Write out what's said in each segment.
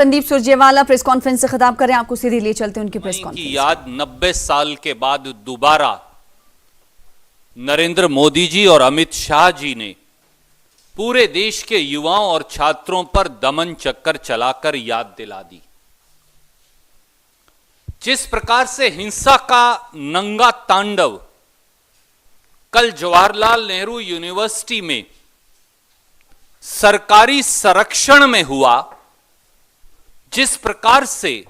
Sandeep Surjewala press conference से खिताब करें, आपको सीधे लिए चलते हैं उनकी प्रेस कॉन्फ्रेंस की याद 90 साल के बाद दोबारा नरेंद्र मोदी जी और अमित शाह जी ने पूरे देश के युवाओं और छात्रों पर दमन चक्कर चलाकर याद दिला दी। जिस प्रकार से हिंसा का नंगा तांडव कल जवाहरलाल नेहरू यूनिवर्सिटी में सरकारी संरक्षण में हुआ, जिस प्रकार से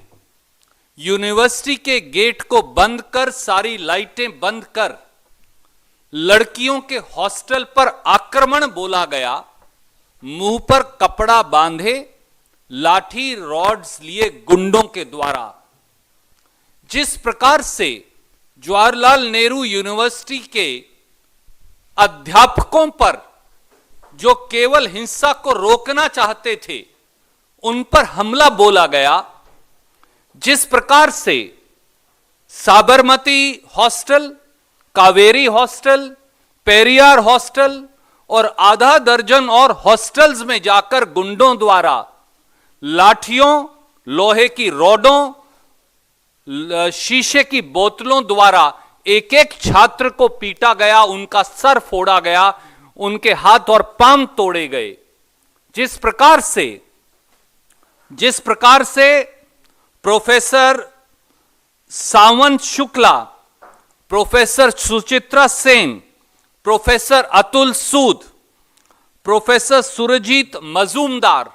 यूनिवर्सिटी के गेट को बंद कर, सारी लाइटें बंद कर लड़कियों के हॉस्टल पर आक्रमण बोला गया, मुंह पर कपड़ा बांधे लाठी रॉड्स लिए गुंडों के द्वारा, जिस प्रकार से जवाहरलाल नेहरू यूनिवर्सिटी के अध्यापकों पर जो केवल हिंसा को रोकना चाहते थे उन पर हमला बोला गया, जिस प्रकार से Sabarmati hostel, Kaveri hostel, Periyar hostel और आधा दर्जन और हॉस्टल्स में जाकर गुंडों द्वारा लाठियों, लोहे की रॉडों, शीशे की बोतलों द्वारा एक एक छात्र को पीटा गया, उनका सर फोड़ा गया, उनके हाथ और पांव तोड़े गए। जिस प्रकार से professor Sawant Shukla, professor Suchitra Sen, professor Atul Sood, professor Surjit Majumdar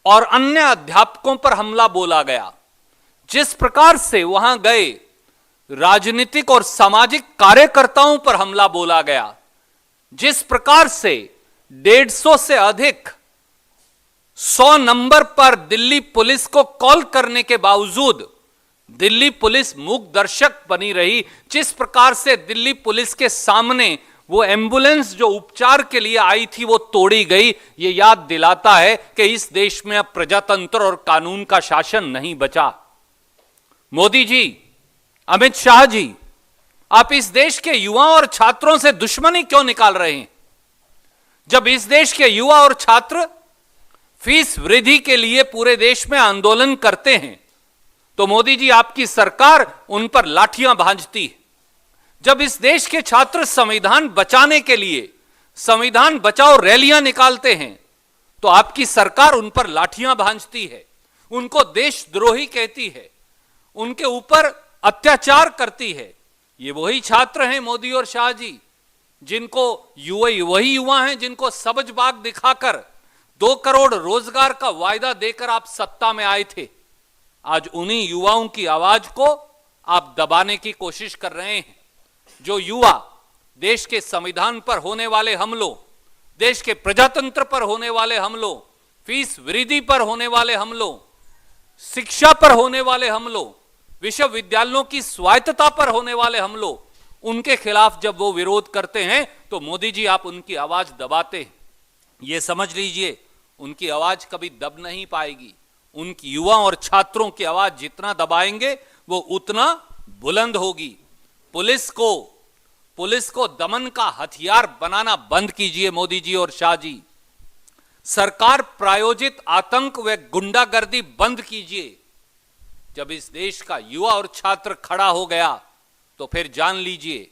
और अन्य अध्यापकों पर हमला बोला गया, जिस प्रकार से वहां गए राजनीतिक और सामाजिक कार्यकर्ताओं पर हमला बोला गया, जिस प्रकार से 150 से अधिक 100 नंबर पर दिल्ली पुलिस को कॉल करने के बावजूद दिल्ली पुलिस मूक दर्शक बनी रही, जिस प्रकार से दिल्ली पुलिस के सामने वो एम्बुलेंस जो उपचार के लिए आई थी वो तोड़ी गई, ये याद दिलाता है कि इस देश में अब प्रजातंत्र और कानून का शासन नहीं बचा। मोदी जी, अमित शाह जी, आप इस देश के युवाओं और छात्रों से दुश्मनी क्यों निकाल रहे हैं? जब इस देश के युवा और छात्र फीस वृद्धि के लिए पूरे देश में आंदोलन करते हैं तो मोदी जी, आपकी सरकार उन पर लाठियां भांजती है। जब इस देश के छात्र संविधान बचाने के लिए संविधान बचाओ रैलियां निकालते हैं तो आपकी सरकार उन पर लाठियां भांजती है, उनको देशद्रोही कहती है, उनके ऊपर अत्याचार करती है। ये वही छात्र हैं मोदी और शाह जी, जिनको वही युवा हैं जिनको सबज बाग दिखाकर 2 करोड़ रोजगार का वायदा देकर आप सत्ता में आए थे। आज उन्हीं युवाओं की आवाज को आप दबाने की कोशिश कर रहे हैं। जो युवा देश के संविधान पर होने वाले हमलों, देश के प्रजातंत्र पर होने वाले हमलों, फीस वृद्धि पर होने वाले हमलों, शिक्षा पर होने वाले हमलों, विश्वविद्यालयों की स्वायत्तता पर होने वाले हमलों, उनके खिलाफ जब वो विरोध करते हैं तो मोदी जी, आप उनकी आवाज दबाते हैं। ये समझ लीजिए, उनकी आवाज कभी दब नहीं पाएगी। उनकी युवा और छात्रों की आवाज जितना दबाएंगे वो उतना बुलंद होगी। पुलिस को दमन का हथियार बनाना बंद कीजिए मोदी जी और शाह जी। सरकार प्रायोजित आतंक व गुंडागर्दी बंद कीजिए। जब इस देश का युवा और छात्र खड़ा हो गया तो फिर जान लीजिए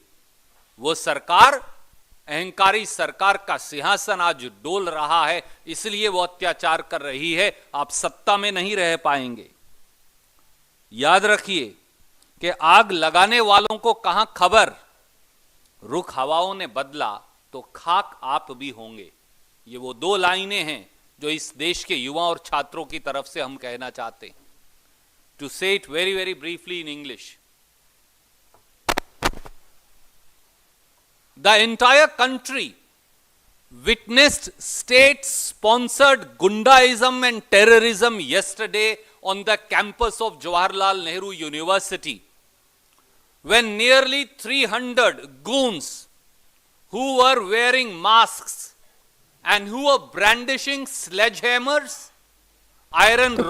वो सरकार, अहंकारी सरकार का सिंहासन आज डोल रहा है, इसलिए वो अत्याचार कर रही है। आप सत्ता में नहीं रह पाएंगे। याद रखिए कि आग लगाने वालों को कहां खबर, रुख हवाओं ने बदला तो खाक आप भी होंगे। ये वो 2 लाइनें हैं जो इस देश के युवा और छात्रों की तरफ से हम कहना चाहते हैं। To say it very, very briefly in English, the entire country witnessed state-sponsored Gundaism and terrorism yesterday on the campus of Jawaharlal Nehru University, when nearly 300 goons who were wearing masks and who were brandishing sledgehammers, iron rods,